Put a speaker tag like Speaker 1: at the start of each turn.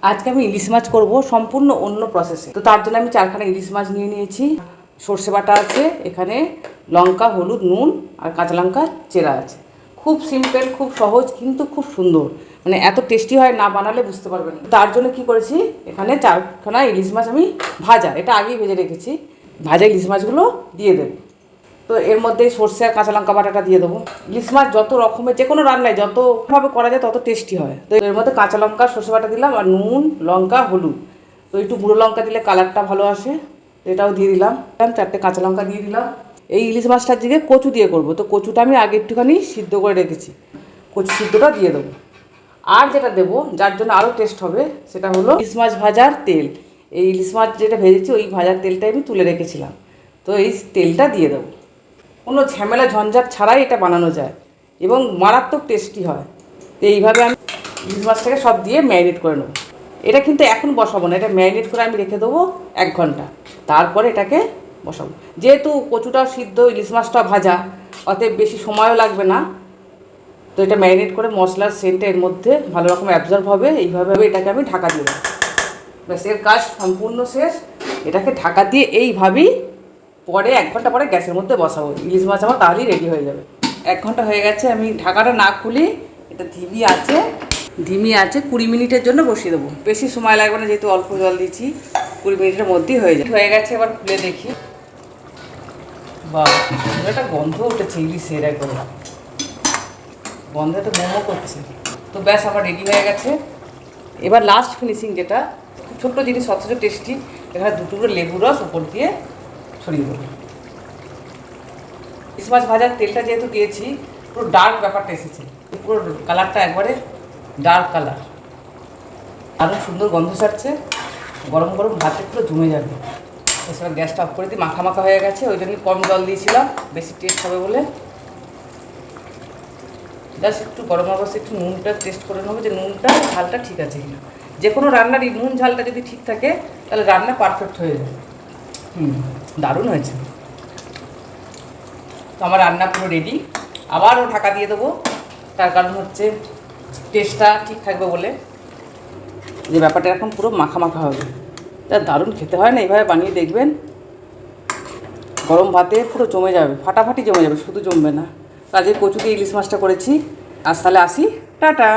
Speaker 1: আজকে আমি ইলিশ মাছ করব সম্পূর্ণ অন্য প্রসেসে। তো তার জন্য আমি 4খানা ইলিশ মাছ নিয়ে নিয়েছি। সর্ষে বাটা আছে, এখানে লঙ্কা, হলুদ, নুন আর কাঁচা লঙ্কা চেরা আছে। খুব সিম্পল, খুব সহজ, কিন্তু খুব সুন্দর। মানে এত টেস্টি হয়, না বানালে বুঝতে পারবেন না। তার জন্য কি করেছি, এখানে 4খানা ইলিশ মাছ আমি ভাজা, এটা আগেই ভেজে রেখেছি। ভাজা ইলিশ মাছগুলো দিয়ে দেবো। তো এর মধ্যে সর্ষে আর কাঁচা লঙ্কা বাটাটা দিয়ে দেবো। ইলিশ মাছ যত রকমের যে কোনো রান্নায় যতভাবে করা যায় তত টেস্টি হয়। তো এর মধ্যে কাঁচা লঙ্কা, সর্ষে বাটা দিলাম, আর নুন, লঙ্কা, হলুদ। তো একটু গুঁড়ো লঙ্কা দিলে কালারটা ভালো আসে, তো এটাও দিয়ে দিলাম। 4টে কাঁচা লঙ্কা দিয়ে দিলাম। এই ইলিশ মাছটার দিকে কচু দিয়ে করবো, তো কচুটা আমি আগে একটুখানি সিদ্ধ করে রেখেছি। কচু সিদ্ধটা দিয়ে দেবো। আর যেটা দেবো, যার জন্য আরও টেস্ট হবে, সেটা হলো ইলিশ মাছ ভাজার তেল। এই ইলিশ মাছ যেটা ভেজেছি ওই ভাজার তেলটা আমি তুলে রেখেছিলাম, তো এই তেলটা দিয়ে দেবো। কোনো ঝামেলা ঝঞ্ঝাট ছাড়াই এটা বানানো যায় এবং মারাত্মক টেস্টি হয়। তো এইভাবে আমি ইলিশ মাছটাকে সব দিয়ে ম্যারিনেট করে নেবো। এটা কিন্তু এখন বসাবো না, এটা ম্যারিনেট করে আমি রেখে দেবো 1 ঘন্টা, তারপরে এটাকে বসাবো। যেহেতু কচুটা সিদ্ধ, ইলিশ মাছটা ভাজা, অতএব বেশি সময়ও লাগবে না। তো এটা ম্যারিনেট করে মশলার সেন্টটা এর মধ্যে ভালো রকম অ্যাবজর্ব হবে। এইভাবে এটাকে আমি ঢাকা দিয়ে দেবো। ব্যাস, এর কাজ সম্পূর্ণ শেষ। এটাকে ঢাকা দিয়ে এইভাবেই পরে 1 ঘন্টা পরে গ্যাসের মধ্যে বসাবো। ইলিশ মাছ আমার তাহলেই রেডি হয়ে যাবে। 1 ঘন্টা হয়ে গেছে, আমি ঢাকাটা না খুলি, এটা ধিমি আছে 20 মিনিটের জন্য বসিয়ে দেবো। বেশি সময় লাগবে না, যেহেতু অল্প জল দিচ্ছি। 20 মিনিটের মধ্যেই হয়ে যায়। হয়ে গেছে, এবার খুলে দেখি। বা একটা গন্ধ উঠেছে ইলিশের, একবার গন্ধে তো মোমো করছে। তো ব্যাস, আমার রেডি হয়ে গেছে। এবার লাস্ট ফিনিশিং, যেটা খুব ছোট্ট জিনিস অথচ টেস্টি, এখানে 2 টুকরো লেবুর রস উপর দিয়ে ছড়িয়ে দেবো। ইলিশ মাছ ভাজার তেলটা যেহেতু দিয়েছি, পুরো ডার্ক ব্যাপারটা এসেছে, পুরো কালারটা একবারে ডার্ক কালার। আরও সুন্দর গন্ধ ছাড়ছে। গরম গরম ভাতে পুরো জমে যাবে। এছাড়া গ্যাসটা অফ করে দিই, মাখা মাখা হয়ে গেছে, ওই জন্য কম জল দিয়েছিলাম, বেশি টেস্ট হবে বলে। জাস্ট একটু গরম অবস্থায় একটু নুনটা টেস্ট করে নেবো, যে নুনটা ঝালটা ঠিক আছে কিনা। যে কোনো রান্নারই নুন ঝালটা যদি ঠিক থাকে, তাহলে রান্না পারফেক্ট হয়ে যাবে। দারুণ হয়েছে। তো আমার রান্না পুরো রেডি। আবারও ঢাকা দিয়ে দেবো, তার কারণ হচ্ছে টেস্টটা ঠিক থাকবে বলে। যে ব্যাপারটা এখন পুরো মাখা মাখা হবে, তা দারুণ খেতে হয় না, এইভাবে বানিয়ে দেখবেন। গরম ভাতে পুরো জমে যাবে, ফাটাফাটি জমে যাবে, শুধু জমবে না। আজকে কচু দিয়ে ইলিশ মাছটা করেছি। আজ তাহলে আসি, টাটা।